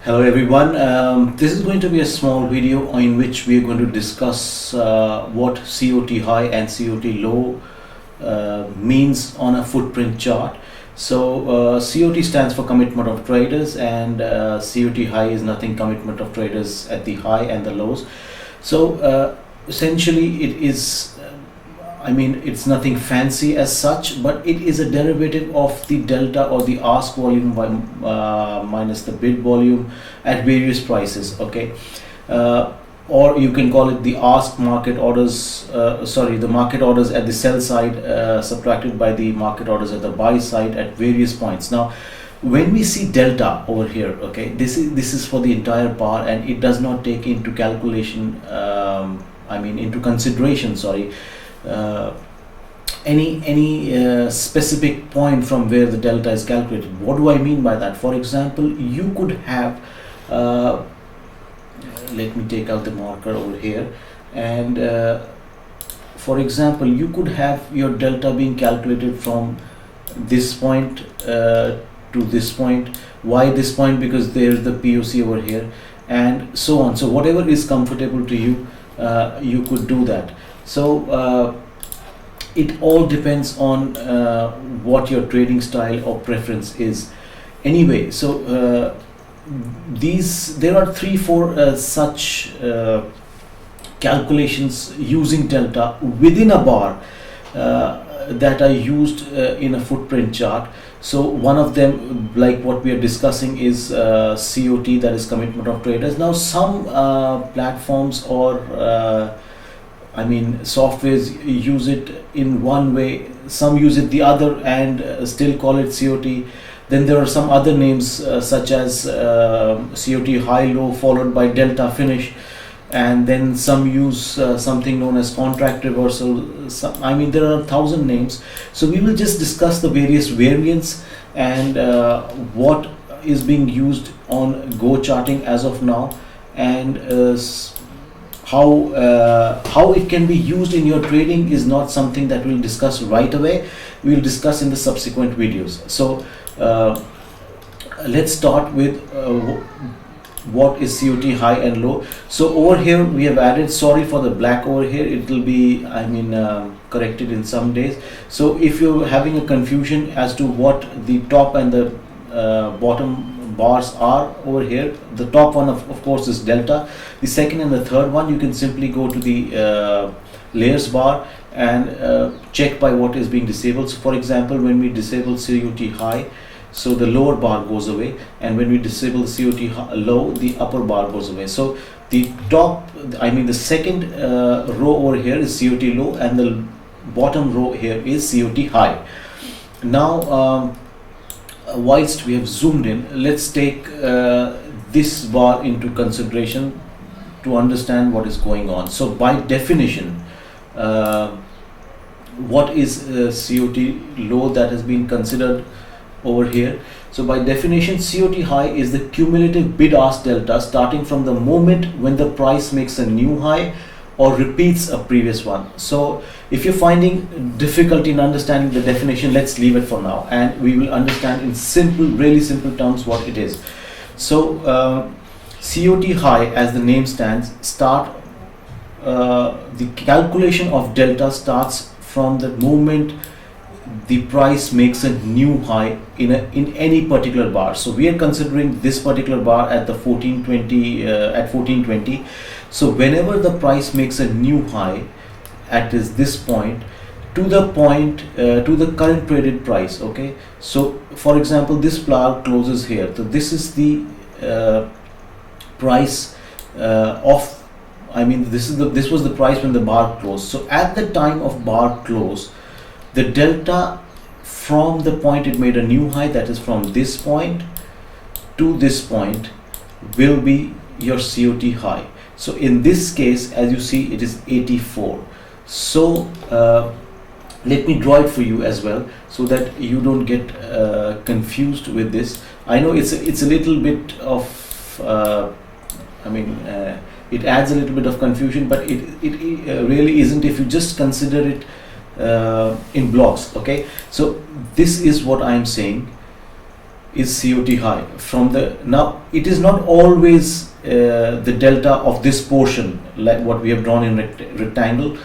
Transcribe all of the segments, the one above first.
Hello everyone, this is going to be a small video in which we are going to discuss what COT high and COT low means on a footprint chart. So COT stands for commitment of traders, and COT high is nothing, commitment of traders at the high and the lows. So essentially it is, it's nothing fancy as such, but it is a derivative of the delta or the ask volume minus the bid volume at various prices. Okay, or you can call it the ask market orders. The market orders at the sell side subtracted by the market orders at the buy side at various points. Now, when we see delta over here, okay, this is for the entire bar, and it does not take into calculation. Into consideration. Any specific point from where the delta is calculated. What do I mean by that? For example, you could have let me take out the marker over here, and for example, you could have your delta being calculated from this point to this point. Why this point? Because there's the POC over here, and so on. So whatever is comfortable to you, you could do that. So it all depends on what your trading style or preference is. Anyway, so there are 3-4 such calculations using delta within a bar that are used in a footprint chart. So one of them, like what we are discussing, is COT, that is commitment of traders. Now some platforms or softwares use it in one way, some use it the other and still call it COT. Then there are some other names such as COT high low followed by delta finish, and then some use something known as contract reversal. There are 1,000 names. So we will just discuss the various variants and what is being used on Go charting as of now, and how it can be used in your trading is not something that we'll discuss right away. We'll discuss in the subsequent videos. So let's start with what is COT high and low. So over here we have added, sorry for the black over here, it will be corrected in some days. So if you're having a confusion as to what the top and the bottom bars are over here, the top one of course is delta. The second and the third one, you can simply go to the layers bar and check by what is being disabled. So for example, when we disable COT high, so the lower bar goes away, and when we disable the COT low, the upper bar goes away. So the top, the second row over here is COT low, and the bottom row here is COT high. Now whilst we have zoomed in, let's take this bar into consideration to understand what is going on. So by definition, what is COT low that has been considered over here? So by definition, COT high is the cumulative bid ask delta starting from the moment when the price makes a new high or repeats a previous one. So if you're finding difficulty in understanding the definition, let's leave it for now, and we will understand in simple, really simple terms what it is. So COT high, as the name stands, the calculation of delta starts from the moment the price makes a new high in any particular bar. So we are considering this particular bar at the 1420. So whenever the price makes a new high at this point to the current traded price. Okay, so for example, this bar closes here. So this is the price this was the price when the bar closed. So at the time of bar close, the delta from the point it made a new high, that is from this point to this point, will be your COT high. So in this case, as you see, it is 84. So let me draw it for you as well, so that you don't get confused with this. I know it's a little bit of it adds a little bit of confusion, but it really isn't if you just consider it in blocks. Okay, so this is what I am saying. is COT high. From the now it is not always the delta of this portion like what we have drawn in rectangle.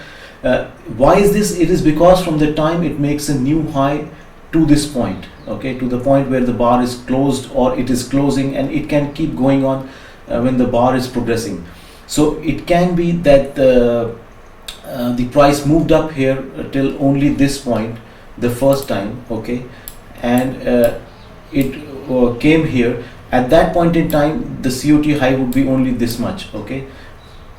Why is this? It is because from the time it makes a new high to this point, okay, to the point where the bar is closed or it is closing, and it can keep going on when the bar is progressing. So it can be that the price moved up here till only this point the first time, okay, and it came here. At that point in time, the COT high would be only this much, okay.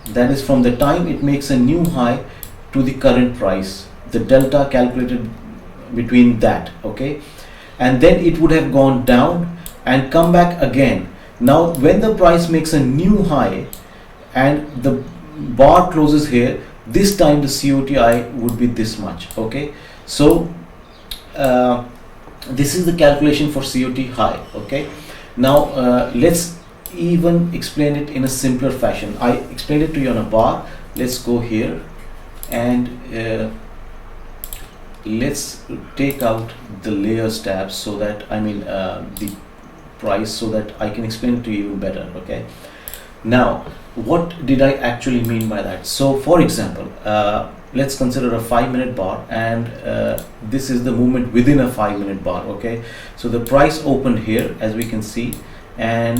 That is from the time it makes a new high to the current price, the delta calculated between that, okay, and then it would have gone down and come back again. Now when the price makes a new high and the bar closes here, this time the COTI would be this much, okay. So this is the calculation for COT high, okay. Now let's even explain it in a simpler fashion. I explained it to you on a bar. Let's go here and let's take out the layers tab, so that the price, so that I can explain it to you even better, okay. Now what did I actually mean by that? So for example, let's consider a 5-minute bar, and this is the movement within a 5-minute bar, okay. So the price opened here, as we can see, and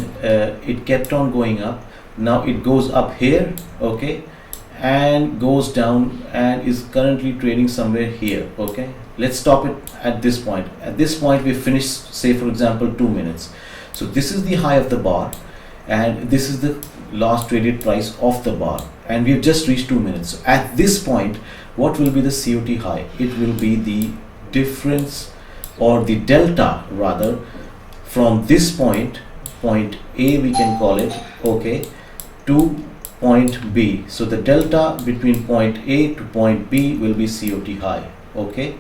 it kept on going up. Now it goes up here, okay, and goes down and is currently trading somewhere here, okay. Let's stop it at this point. At this point we finished, say for example, 2 minutes. So this is the high of the bar and this is the last traded price of the bar, and we have just reached 2 minutes. So at this point, what will be the COT high? It will be the difference, or the delta rather, from this point, point A we can call it, okay, to point B. So the delta between point A to point B will be COT high, okay,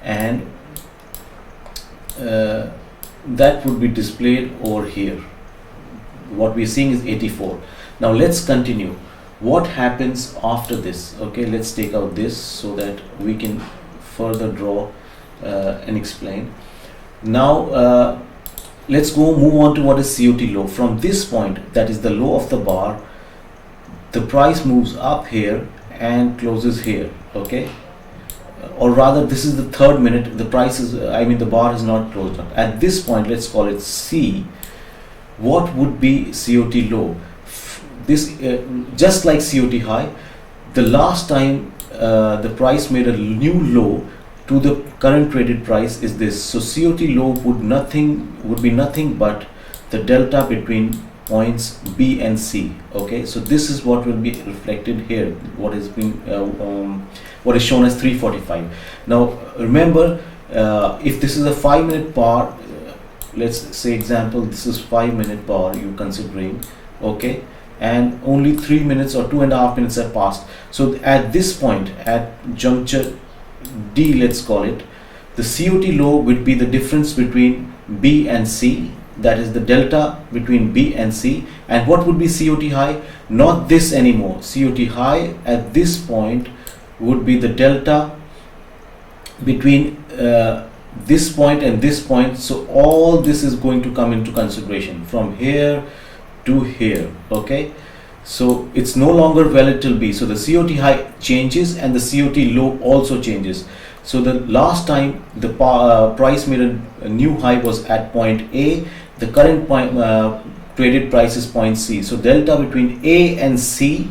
and that would be displayed over here. What we're seeing is 84. Now let's continue. What happens after this? Okay, let's take out this so that we can further draw and explain. Now let's move on to what is COT low. From this point, that is the low of the bar, the price moves up here and closes here, okay, or rather this is the 3rd minute. The price is the bar is not closed up. At this point, let's call it C. What would be COT low? This just like COT high, the last time the price made a new low to the current traded price is this. So COT low would be nothing but the delta between points B and C, okay. So this is what will be reflected here, what is shown as 345. Now remember, if this is a 5-minute bar, let's say example this is 5-minute bar you're considering, okay, and only 3 minutes or 2.5 minutes have passed. So at this point, at juncture D, let's call it, the COT low would be the difference between B and C, that is the delta between B and C. And what would be COT high? Not this anymore. COT high at this point would be the delta between this point and this point. So all this is going to come into consideration from here to here, okay. So it's no longer valid till B. So the COT high changes and the COT low also changes. So the last time the price made a new high was at point A, the current point traded price is point C. So delta between A and C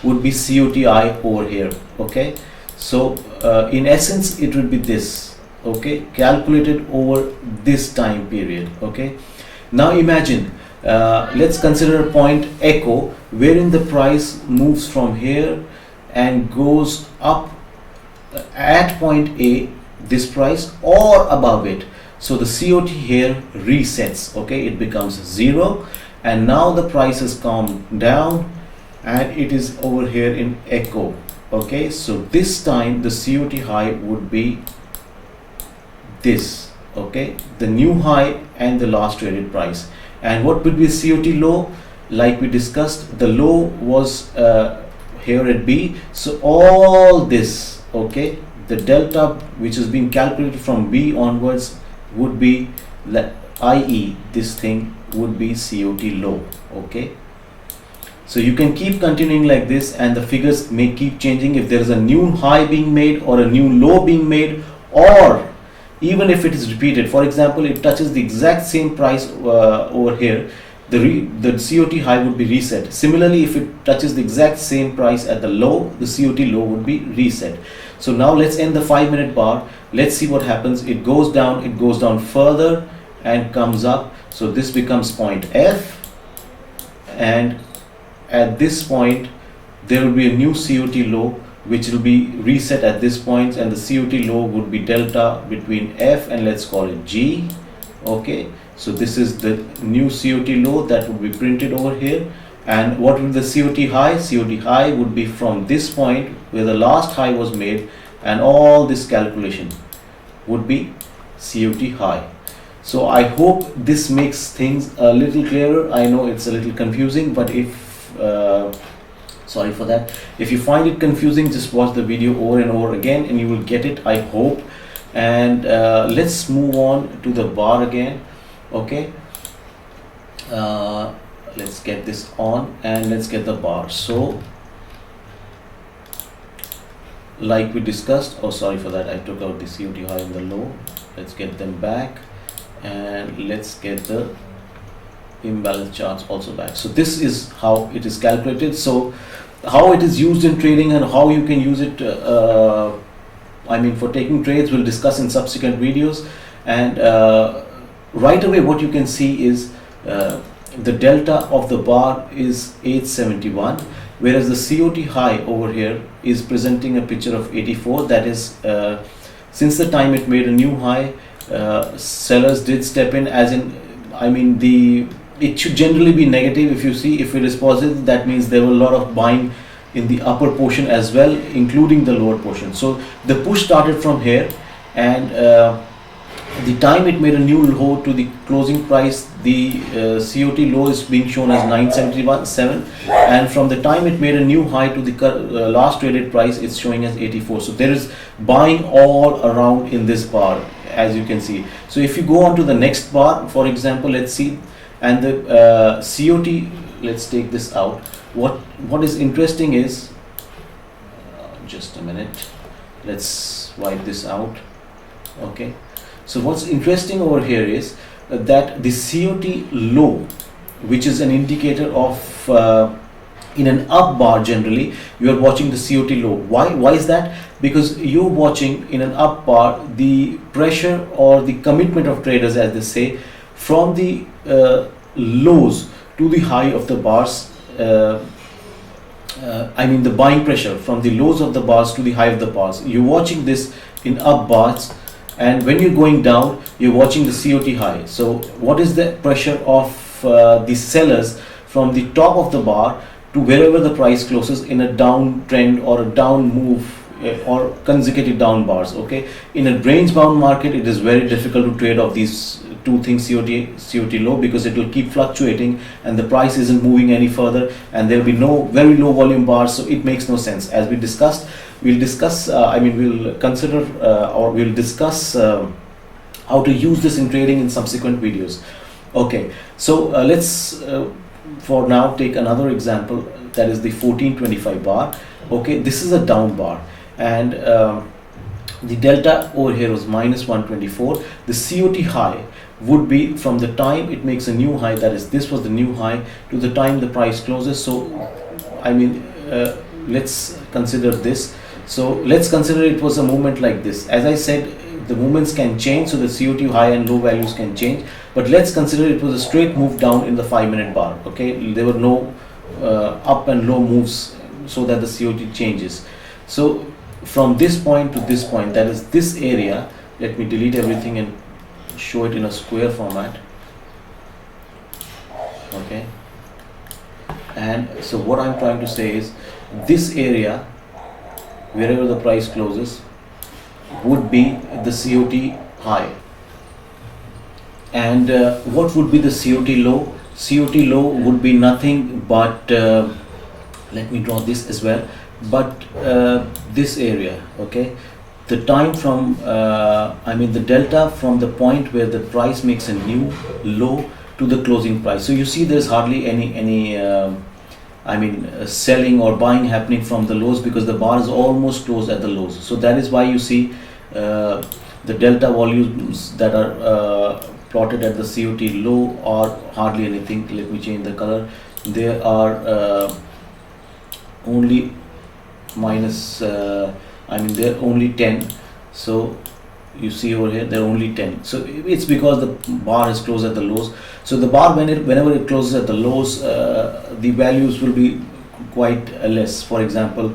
would be COTI over here, okay. So in essence it would be this, okay, calculated over this time period, okay. Now imagine, let's consider a point echo wherein the price moves from here and goes up at point A, this price, or above it. So the COT here resets, okay, it becomes 0, and now the price has come down and it is over here in echo, okay. So this time the COT high would be this, okay, the new high and the last traded price. And what would be COT low? Like we discussed, the low was here at B. So all this, okay, the delta which is being calculated from B onwards would be i.e. this thing would be COT low. Okay, so you can keep continuing like this, and the figures may keep changing if there is a new high being made or a new low being made, or even if it is repeated. For example, it touches the exact same price over here, the COT high would be reset. Similarly, if it touches the exact same price at the low, the COT low would be reset. So now let's end the 5-minute bar. Let's see what happens. It goes down further and comes up. So this becomes point F, and at this point there will be a new COT low which will be reset at this point, and the COT low would be delta between F and let's call it G. Okay, so this is the new COT low that would be printed over here. And what will the COT high? COT high would be from this point where the last high was made, and all this calculation would be COT high. So I hope this makes things a little clearer. I know it's a little confusing, but if sorry for that. If you find it confusing, just watch the video over and over again and you will get it, I hope. And let's move on to the bar again. Okay, let's get this on and let's get the bar. So like we discussed, oh sorry for that, I took out the COT high and the low. Let's get them back, and let's get the imbalance charts also back. So this is how it is calculated. So how it is used in trading and how you can use it I mean for taking trades, we'll discuss in subsequent videos. And right away what you can see is the delta of the bar is 871, whereas the COT high over here is presenting a picture of 84. That is since the time it made a new high, sellers did step in, as in, I mean, it should generally be negative. If you see, if it is positive, that means there were a lot of buying in the upper portion as well, including the lower portion. So the push started from here, and the time it made a new low to the closing price, the COT low is being shown as 971.7, and from the time it made a new high to the last traded price, it's showing as 84. So there is buying all around in this bar, as you can see. So if you go on to the next bar, for example, let's see, and the COT, let's take this out. What is interesting is, just a minute, let's wipe this out. Okay, so what's interesting over here is that the COT low, which is an indicator of in an up bar, generally you are watching the COT low. Why is that? Because you're watching in an up bar the pressure or the commitment of traders, as they say, from the lows to the high of the bars. I mean the buying pressure from the lows of the bars to the high of the bars. You're watching this in up bars, and when you're going down, you're watching the COT high. So what is the pressure of the sellers from the top of the bar to wherever the price closes in a down trend or a down move or consecutive down bars? Okay, in a range bound market, it is very difficult to trade off these two things, COT low, because it will keep fluctuating and the price isn't moving any further, and there will be no very low volume bars, so it makes no sense. As we discussed, we'll discuss we'll consider or we'll discuss how to use this in trading in subsequent videos. Okay, so let's for now take another example, that is the 1425 bar. Okay, this is a down bar, and the delta over here was minus 124. The COT high would be from the time it makes a new high, that is this was the new high, to the time the price closes. So I mean let's consider this. So let's consider it was a movement like this. As I said, the movements can change, so the COT high and low values can change, but let's consider it was a straight move down in the 5-minute bar. Okay, there were no up and low moves so that the COT changes. So from this point to this point, that is this area, let me delete everything and show it in a square format. Okay, and so what I'm trying to say is this area, wherever the price closes, would be the COT high. And what would be the COT low? COT low would be nothing but let me draw this as well, but this area. Okay, the time from the delta from the point where the price makes a new low to the closing price. So you see there's hardly any selling or buying happening from the lows, because the bar is almost closed at the lows. So that is why you see the delta volumes that are plotted at the COT low are hardly anything. Let me change the color. There are only minus they're only 10. So you see over here they're only 10. So it's because the bar is closed at the lows. So the bar, whenever it closes at the lows, the values will be quite less. For example,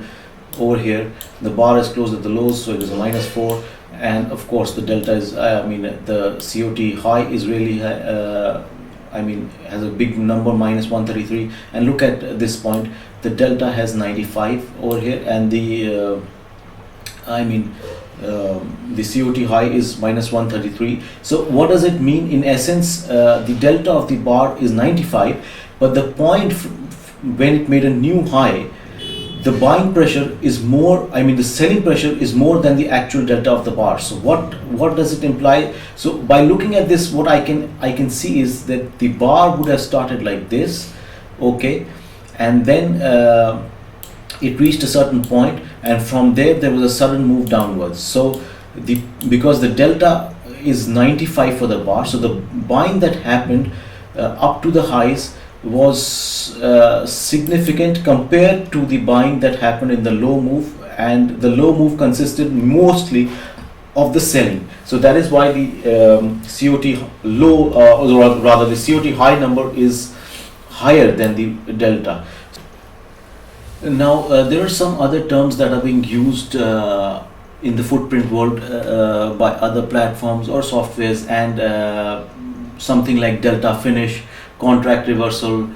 over here the bar is closed at the lows, so it is a -4, and of course the delta is the COT high is really has a big number, -133. And look at this point, the delta has 95 over here, and the the COT high is -133. So what does it mean? In essence, the delta of the bar is 95, but the point when it made a new high, the buying pressure is more, the selling pressure is more than the actual delta of the bar. So what does it imply? So by looking at this, what I can see is that the bar would have started like this, okay, and then it reached a certain point, and from there was a sudden move downwards. So because the delta is 95 for the bar, so the buying that happened up to the highs was significant compared to the buying that happened in the low move, and the low move consisted mostly of the selling. So that is why the COT low, or rather the COT high number is higher than the delta. Now there are some other terms that are being used in the footprint world by other platforms or softwares, and something like delta finish, contract reversal,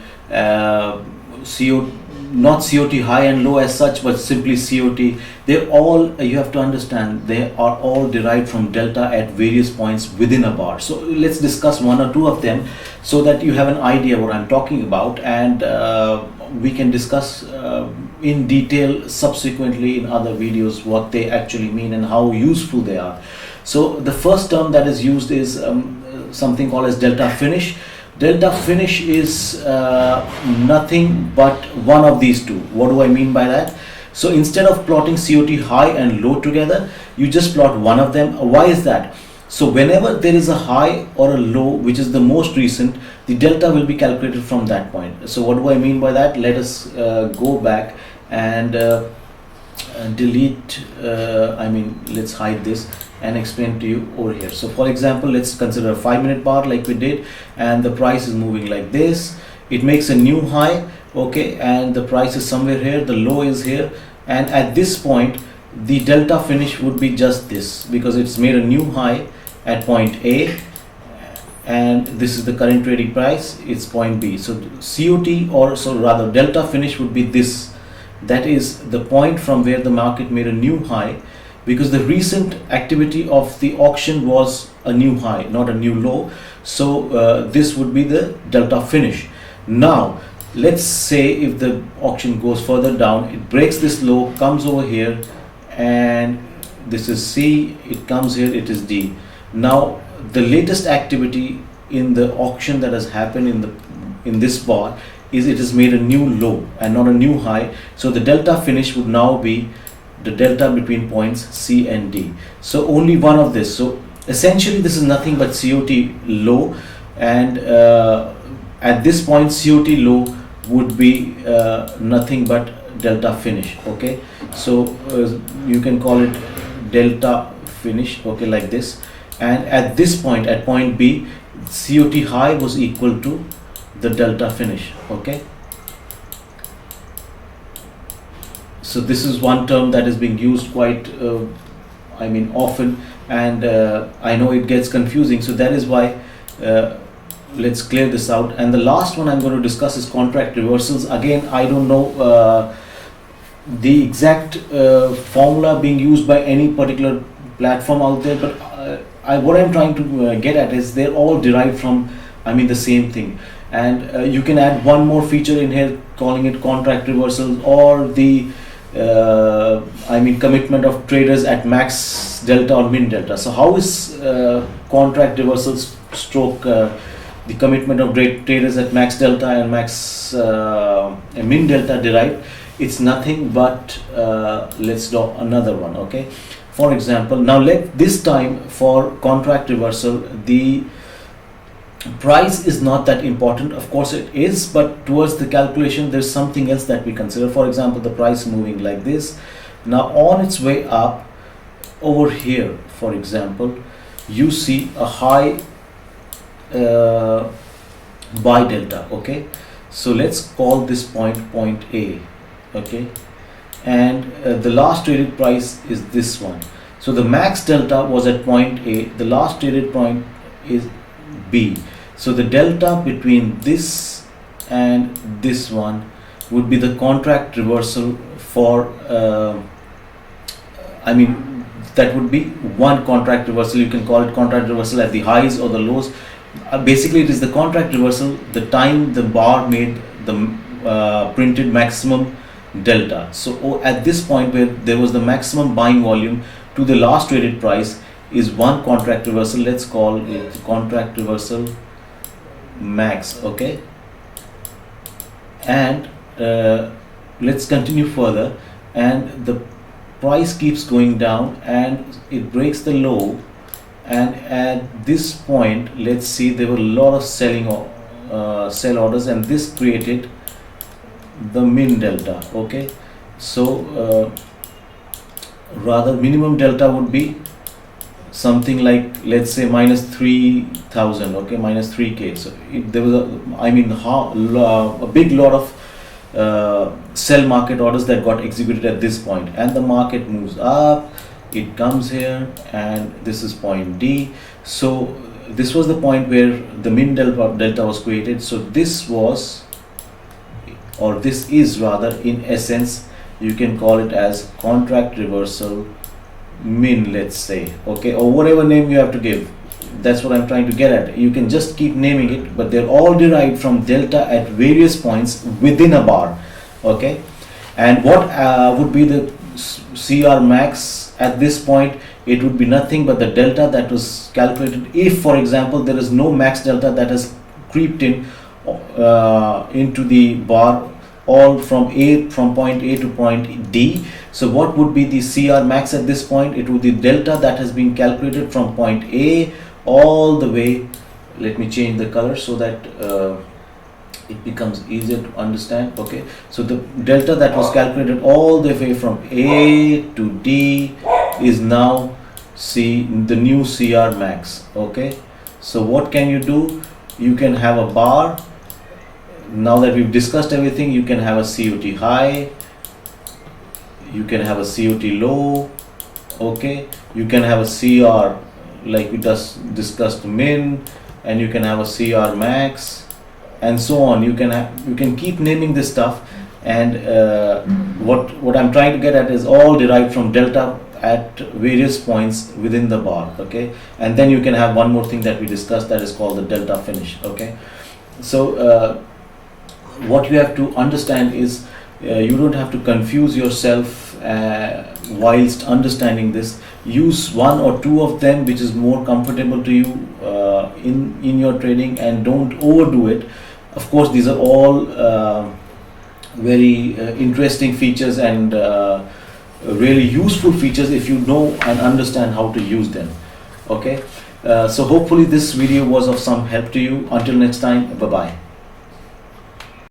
not COT high and low as such, but simply COT. They're all, you have to understand, they are all derived from delta at various points within a bar. So let's discuss one or two of them so that you have an idea what I'm talking about, and we can discuss in detail subsequently in other videos what they actually mean and how useful they are. So the first term that is used is something called as delta finish. Delta finish is nothing but one of these two. What do I mean by that? So instead of plotting COT high and low together, you just plot one of them. Why is that? So whenever there is a high or a low, which is the most recent, the delta will be calculated from that point. So what do I mean by that? Let us go back and delete, let's hide this and explain to you over here. So for example, let's consider a 5-minute bar like we did, and the price is moving like this. It makes a new high, okay, and the price is somewhere here, the low is here, and at this point the delta finish would be just this, because it's made a new high at point A, and this is the current trading price, it's point B. So COT, or so rather delta finish, would be this. That is the point from where the market made a new high, because the recent activity of the auction was a new high, not a new low. So this would be the delta finish. Now let's say if the auction goes further down, it breaks this low, comes over here, and this is C, it comes here, it is D. Now the latest activity in the auction that has happened in this bar is it has made a new low and not a new high. So the delta finish would now be the delta between points C and D. So only one of this. So essentially this is nothing but COT low, and at this point COT low would be nothing but delta finish, okay. So you can call it delta finish, okay, like this. And at this point, at point B, COT high was equal to the delta finish, okay. So this is one term that is being used quite often, and I know it gets confusing, so that is why let's clear this out. And the last one I'm going to discuss is contract reversals. Again, I don't know the exact formula being used by any particular platform out there, but what I'm trying to get at is they're all derived from the same thing. And you can add one more feature in here, calling it contract reversals, or the I mean commitment of traders at max delta or min delta. So how is contract reversal stroke the commitment of traders at max delta and max min delta derived? It's nothing but let's do another one. Okay, for example, now let this time for contract reversal the price is not that important. Of course it is, but towards the calculation there's something else that we consider. For example, the price moving like this, now on its way up over here, for example, you see a high buy delta. Okay, so let's call this point A. Okay, and the last traded price is this one. So the max delta was at point A, the last traded point is B. So the delta between this and this one would be the contract reversal for I mean that would be one contract reversal. You can call it contract reversal at the highs or the lows. Basically it is the contract reversal the time the bar made the printed maximum delta. So at this point where there was the maximum buying volume to the last traded price is one contract reversal. Let's call it contract reversal max. Okay, and let's continue further, and the price keeps going down and it breaks the low, and at this point let's see there were a lot of sell orders, and this created the min delta. Okay, so rather minimum delta would be something like, let's say, minus 3,000. Okay, minus 3k. So there was a big lot of sell market orders that got executed at this point, and the market moves up, it comes here, and this is point D. So this was the point where the min delta was created. So this was, or this is rather, in essence you can call it as contract reversal min, let's say. Okay, or whatever name you have to give. That's what I'm trying to get at. You can just keep naming it, but they're all derived from delta at various points within a bar. Okay, and what would be the CR max at this point? It would be nothing but the delta that was calculated if, for example, there is no max delta that has creeped in into the bar all from point A to point D. So what would be the CR max at this point? It would be delta that has been calculated from point A all the way. Let me change the color so that it becomes easier to understand. Okay, so the delta that was calculated all the way from A to D is now the new CR max. Okay, so what can you do? You can have a bar. Now that we've discussed everything, you can have a COT high, you can have a COT low. Okay, you can have a CR like we just discussed min, and you can have a CR max, and so on. You can keep naming this stuff, and what I'm trying to get at is all derived from delta at various points within the bar. Okay, and then you can have one more thing that we discussed, that is called the delta finish. Okay, so what you have to understand is you don't have to confuse yourself whilst understanding this. Use one or two of them which is more comfortable to you in your trading, and don't overdo it. Of course, these are all very interesting features and really useful features if you know and understand how to use them. Okay, so hopefully this video was of some help to you. Until next time, bye bye.